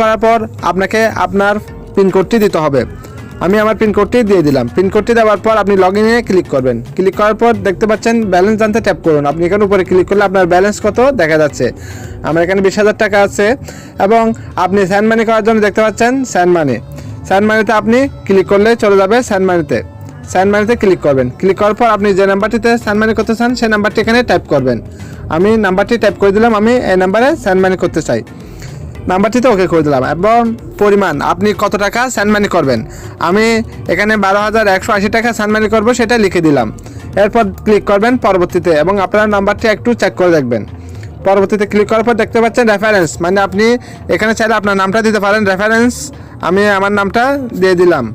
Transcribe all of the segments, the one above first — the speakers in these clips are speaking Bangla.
করার পর আপনাকে আপনার পিন কোডটি দিতে হবে। আমি আমার পিন কোডটি দিয়ে দিলাম। পিন কোডটি দেওয়ার পর আপনি লগ ইনে ক্লিক করবেন। ক্লিক করার পর দেখতে পাচ্ছেন ব্যালেন্স জানতে ট্যাপ করুন। আপনি এখানে উপরে ক্লিক করলে আপনার ব্যালেন্স কত দেখা যাচ্ছে। আমার এখানে 20,000 টাকা আছে এবং আপনি সেন্ড মানি করার জন্য দেখতে পাচ্ছেন সেন্ড মানি। সেন্ড মানিতে আপনি ক্লিক করলে চলে যাবে সেন্ড মানিতে। সেন্ড মানিতে ক্লিক করবেন। ক্লিক করার পর আপনি যে নাম্বারটিতে সেন্ড মানি করতে চান সেই নাম্বারটি এখানে টাইপ করবেন। আমি নাম্বারটি টাইপ করে দিলাম, আমি এই নাম্বারে সেন্ড মানি করতে চাই। নাম্বারটিতে ওকে করে দিলাম এবং পরিমাণ আপনি কত টাকা সেন্ড মানি করবেন। আমি এখানে 12,180 টাকা সেন্ড মানি করবো, সেটা লিখে দিলাম। এরপর ক্লিক করবেন পরবর্তীতে এবং আপনার নাম্বারটি একটু চেক করে দেখবেন। পরবর্তীতে ক্লিক করার পর দেখতে পাচ্ছেন রেফারেন্স, মানে আপনি এখানে চাইলে আপনার নামটা দিতে পারেন। রেফারেন্স আমি আমার নামটা দিয়ে দিলাম।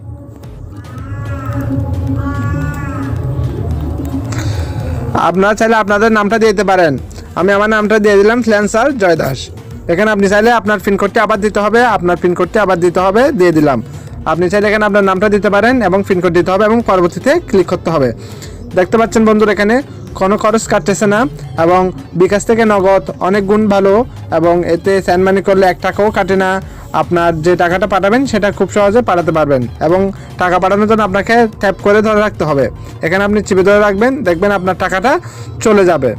আপনারা চাইলে আপনাদের নামটা দিয়ে দিতে পারেন। আমি আমার নামটা দিয়ে দিলাম ফ্রিল্যান্সার জয় দাস। এখানে আপনি চাইলে আপনার পিন কোডটি আবার দিতে হবে, দিয়ে দিলাম। আপনি চাইলে এখানে আপনার নামটা দিতে পারেন এবং পিন কোড দিতে হবে এবং পরবর্তীতে ক্লিক করতে হবে। দেখতে পাচ্ছেন বন্ধুরা এখানে কোনো খরচ কাটতেছে না এবং বিকাশ থেকে নগদ অনেক গুণ ভালো এবং এতে সেন্ড মানি করলে 1 টাকাও কাটে না। আপনার যে টাকাটা পাঠাবেন সেটা খুব সহজে পাঠাতে পারবেন এবং টাকা পাঠানোর জন্য আপনাকে ট্যাপ করে ধরে রাখতে হবে। এখানে আপনি চিপে ধরে রাখবেন, দেখবেন আপনার টাকাটা চলে যাবে।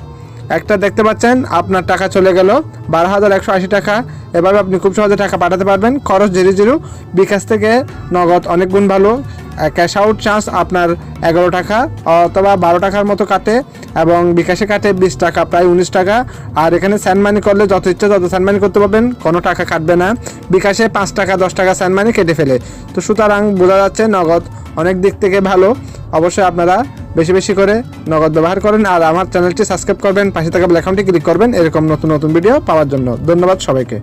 একটা দেখতে পাচ্ছেন আপনার টাকা চলে গেল 12,180 টাকা। এভাবে আপনি খুব সহজে টাকা পাঠাতে পারবেন। খরচ 0 বিকাশ থেকে নগদ অনেক গুণ ভালো। ক্যাশ আউট চার্জ আপনার 11 টাকা অথবা 12 টাকার মতো কাটে এবং বিকাশে কাটে 20 টাকা, প্রায় 19 টাকা। আর এখানে সেন্ড মানি করলে যত ইচ্ছা তত সেন্ড মানি করতে পারবেন, কোনো টাকা কাটবে না। বিকাশে 5 টাকা 10 টাকা সেন্ড মানি কেটে ফেলে। তো সুতরাং বোঝা যাচ্ছে নগদ অনেক দিক থেকে ভালো। অবশ্যই আপনারা বেশি বেশি করে নগদ ব্যবহার করেন আর আমার চ্যানেলটি সাবস্ক্রাইব করবেন, পাশে থাকা বেল আইকনটি ক্লিক করবেন এরকম নতুন নতুন ভিডিও পাওয়ার জন্য। ধন্যবাদ সবাইকে।